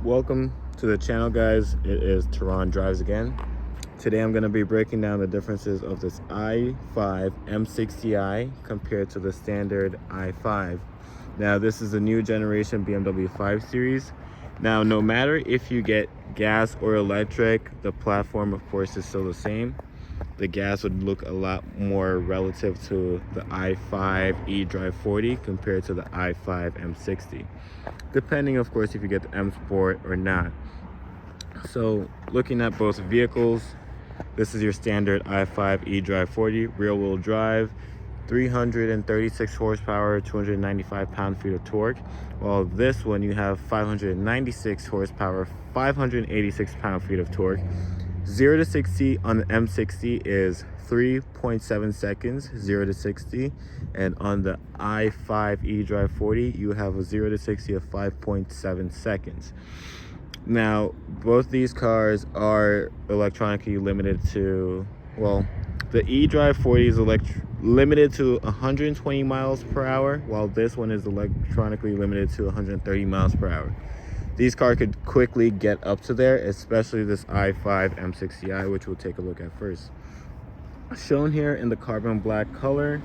Welcome to the channel, guys. It is Toran Drives again. Today I'm going to be breaking down the differences of this i5 M60i compared to the standard i5. Now this is a new generation BMW 5 Series. Now no matter if you get gas or electric, the platform of course is still the same. The gas would look a lot more relative to the i5 eDrive40 compared to the i5 M60, depending of course if you get the M Sport or not. So looking at both vehicles, this is your standard i5 eDrive40 rear-wheel drive, 336 horsepower, 295 pound-feet of torque, while this one you have 596 horsepower, 586 pound-feet of torque. 0 to 60 on the M60 is 3.7 seconds, 0 to 60, and on the i5 eDrive40 you have a 0 to 60 of 5.7 seconds. Now both these cars are electronically limited to, well, the eDrive40 is limited to 120 miles per hour, while this one is electronically limited to 130 miles per hour. These cars could quickly get up to there, especially this i5 M60i, which we'll take a look at first. Shown here in the carbon black color,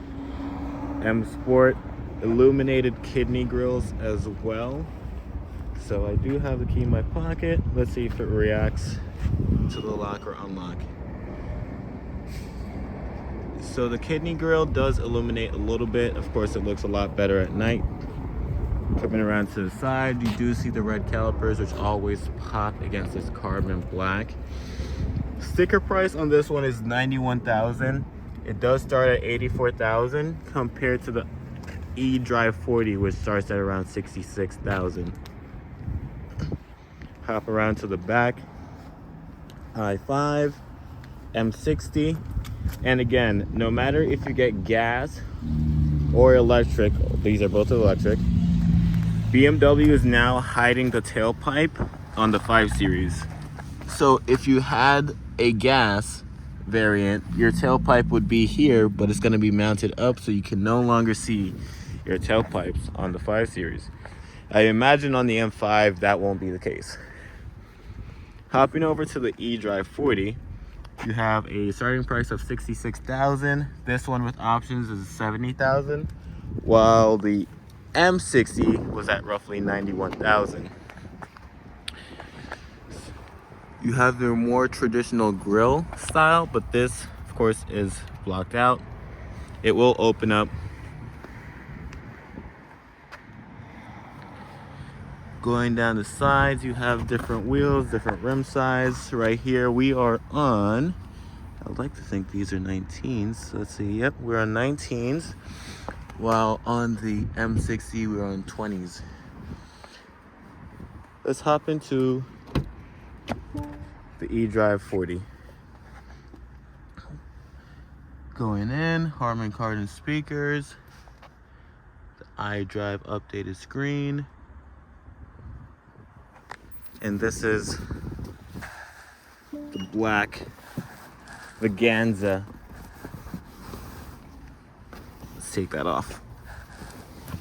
M Sport, illuminated kidney grills as well. So I do have the key in my pocket. Let's see if it reacts to the lock or unlock. So the kidney grill does illuminate a little bit. Of course, it looks a lot better at night. Coming around to the side, you do see the red calipers, which always pop against this carbon black. Sticker price on this one is $91,000. It does start at $84,000 compared to the eDrive40, which starts at around $66,000. Hop around to the back. i5, M60, and again, no matter if you get gas or electric, these are both electric, BMW is now hiding the tailpipe on the 5 Series. So if you had a gas variant, your tailpipe would be here, but it's going to be mounted up so you can no longer see your tailpipes on the 5 Series. I imagine on the M5 that won't be the case. Hopping over to the eDrive40, you have a starting price of $66,000. This one with options is $70,000, while the M60 was at roughly $91,000. You have your more traditional grille style, but this, of course, is blocked out. It will open up. Going down the sides, you have different wheels, different rim size. Right here, we are on, I'd like to think these are 19s. So let's see, yep, we're on 19s. While on the M60, we're on 20s. Let's hop into the eDrive40. Going in, Harman Kardon speakers, the iDrive updated screen, and this is the black Vaganza. Let's take that off.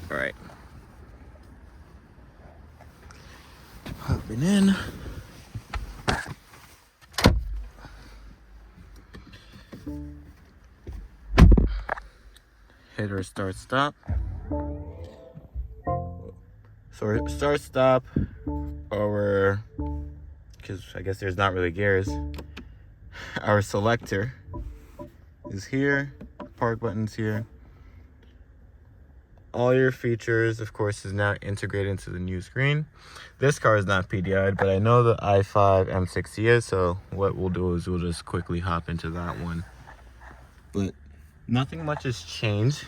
All right. Hopping in. Hit or start stop. So start stop, or because I guess there's not really gears. Our selector is here. Park button's here. All your features, of course, is now integrated into the new screen. This car is not PDI'd, but I know the i5 M60 is, so what we'll do is we'll just quickly hop into that one. But nothing much has changed.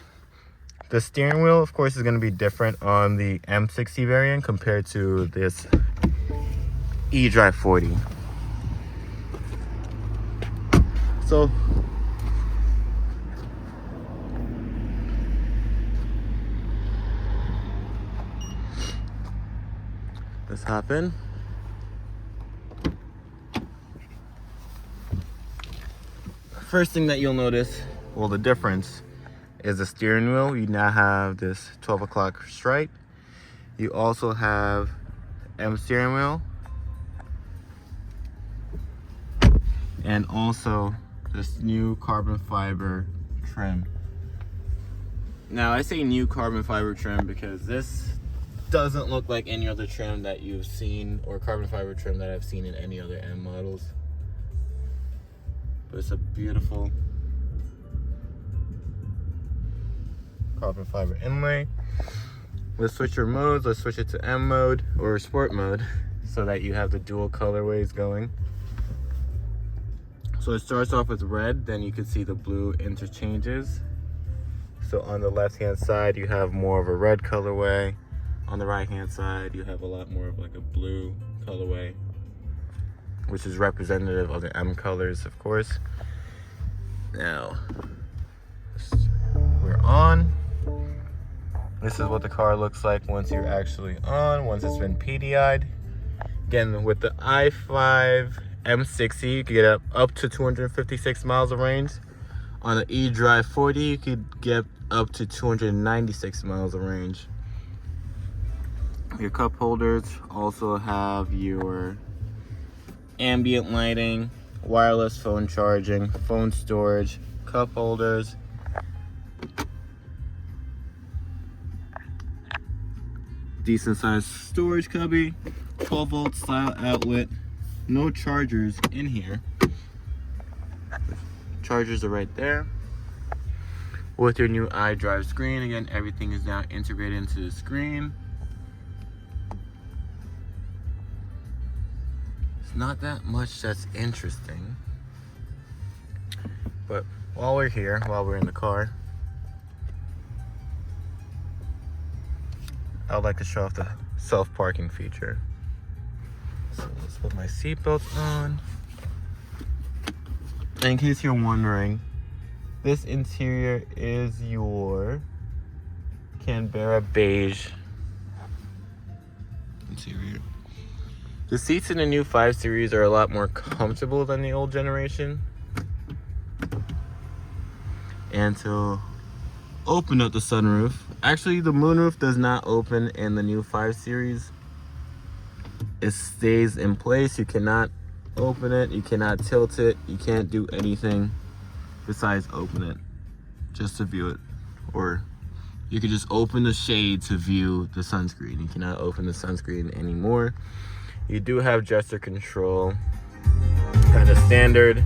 The steering wheel, of course, is going to be different on the M60 variant compared to this eDrive40. So let's hop in. First thing that you'll notice, well, the difference is the steering wheel. You now have this 12 o'clock stripe. You also have M steering wheel, and also this new carbon fiber trim. Now I say new carbon fiber trim because this doesn't look like any other trim that you've seen, or carbon fiber trim that I've seen in any other M models. But it's a beautiful carbon fiber inlay. Let's switch your modes. Let's switch it to M mode or sport mode so that you have the dual colorways going. So it starts off with red, then you can see the blue interchanges. So on the left hand side you have more of a red colorway. On the right hand side you have a lot more of like a blue colorway, which is representative of the M colors, of course. Now we're on. This is what the car looks like once you're actually on, once it's been PDI'd. Again, with the i5 M60, you can get up to 256 miles of range. On the eDrive40, you could get up to 296 miles of range. Your cup holders also have your ambient lighting, wireless phone charging, phone storage, cup holders, decent sized storage cubby, 12 volt style outlet, no chargers in here. Chargers are right there. With your new eDrive screen, again, everything is now integrated into the screen. It's not that much that's interesting, but while we're here, while we're in the car, I would like to show off the self-parking feature. So let's put my seatbelt on. And in case you're wondering, this interior is your Canberra beige interior. The seats in the new 5 Series are a lot more comfortable than the old generation. And to open up the sunroof, actually the moonroof does not open in the new 5 Series. It stays in place. You cannot open it, you cannot tilt it, you can't do anything besides open it just to view it. Or you could just open the shade to view the sunscreen. You cannot open the sunscreen anymore. You do have gesture control, kind of standard.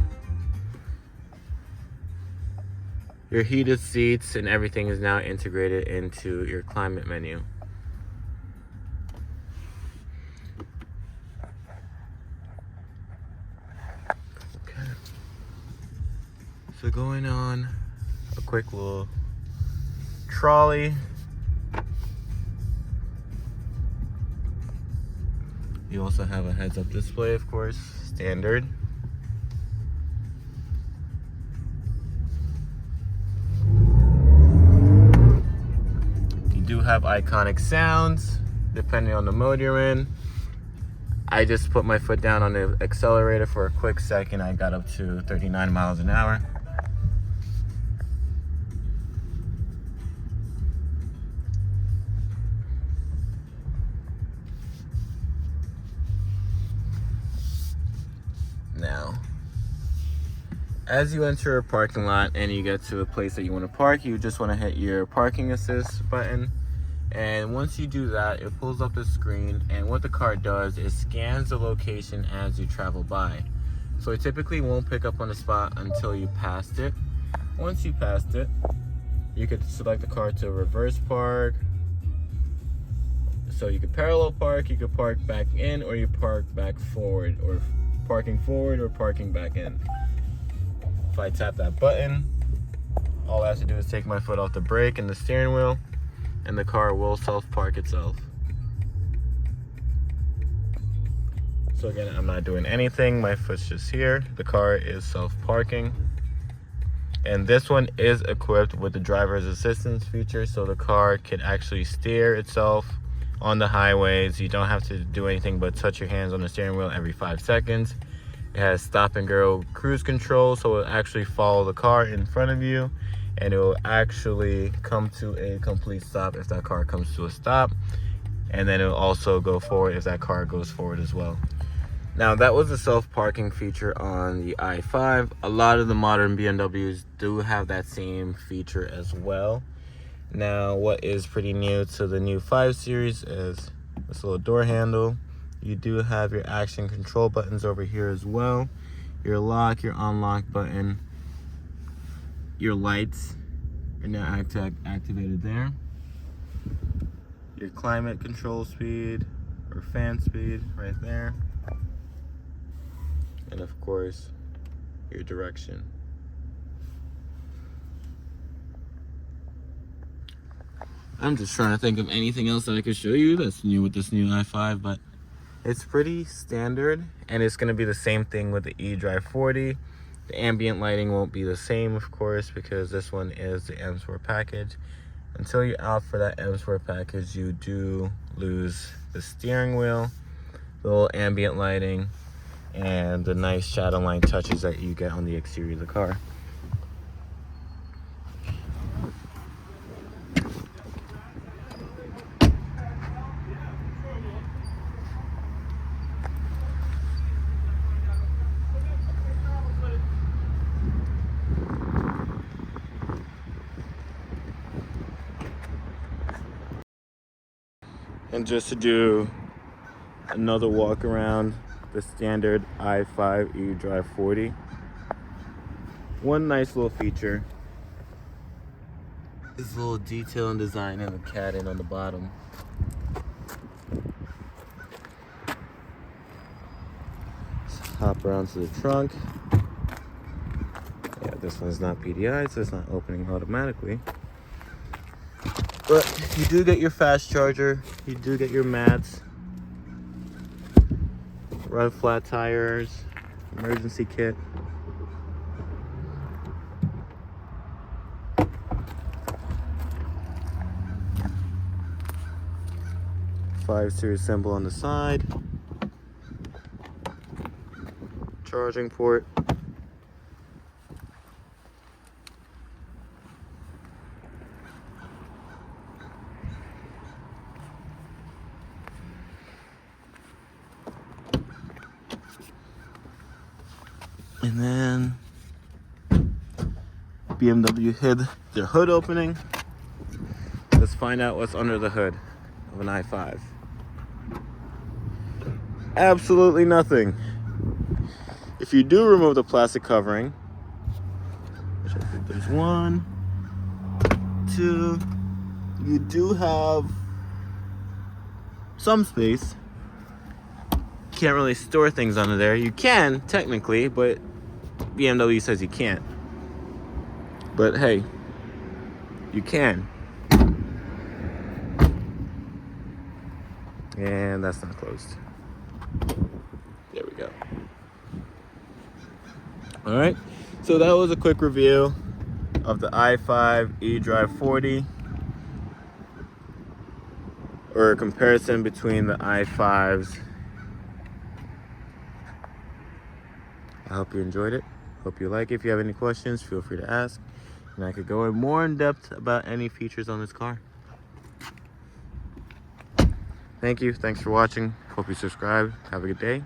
Your heated seats and everything is now integrated into your climate menu. Okay. So going on a quick little trolley. You also have a heads-up display, of course, standard. You do have iconic sounds, depending on the mode you're in. I just put my foot down on the accelerator for a quick second. I got up to 39 miles an hour. Now, as you enter a parking lot and you get to a place that you want to park, you just want to hit your parking assist button. And once you do that, it pulls up the screen, and what the car does is scans the location as you travel by. So it typically won't pick up on the spot until you passed it. Once you passed it, you could select the car to reverse park. So you could parallel park, you could park back in, or you park back forward, or parking forward or parking back in. If I tap that button, all I have to do is take my foot off the brake and the steering wheel, and the car will self-park itself. So again, I'm not doing anything, my foot's just here. The car is self-parking. And this one is equipped with the driver's assistance feature, so the car can actually steer itself on the highways. You don't have to do anything but touch your hands on the steering wheel every 5 seconds. It has stop and go cruise control, so it'll actually follow the car in front of you, and it will actually come to a complete stop if that car comes to a stop, and then it'll also go forward if that car goes forward as well. Now that was a self-parking feature on the i5. A lot of the modern BMWs do have that same feature as well. Now what is pretty new to the new 5 Series is this little door handle. You do have your action control buttons over here as well. Your lock, your unlock button, your lights are now activated there. Your climate control speed or fan speed right there. And of course, your direction. I'm just trying to think of anything else that I could show you that's new with this new i5, but it's pretty standard, and it's gonna be the same thing with the eDrive40. The ambient lighting won't be the same, of course, because this one is the M Sport package. Until you opt for that M Sport package, you do lose the steering wheel, the little ambient lighting, and the nice shadow line touches that you get on the exterior of the car. And just to do another walk around the standard i5 eDrive40, one nice little feature is a little detail and design in the cabin on the bottom. Let's hop around to the trunk. Yeah, this one's not PDI, so it's not opening automatically. But you do get your fast charger, you do get your mats, run flat tires, emergency kit. Five Series symbol on the side, charging port. And then BMW hid their hood opening. Let's find out what's under the hood of an i5. Absolutely nothing. If you do remove the plastic covering, which I think there's 1, 2, you do have some space. Can't really store things under there. You can technically, but BMW says you can't. But hey, you can. And that's not closed. There we go. All right, so that was a quick review of the i5 eDrive40, or a comparison between the i5s. I hope you enjoyed it. Hope you like it. If you have any questions, feel free to ask, and I could go in more in depth about any features on this car. Thank you. Thanks for watching. Hope you subscribe. Have a good day.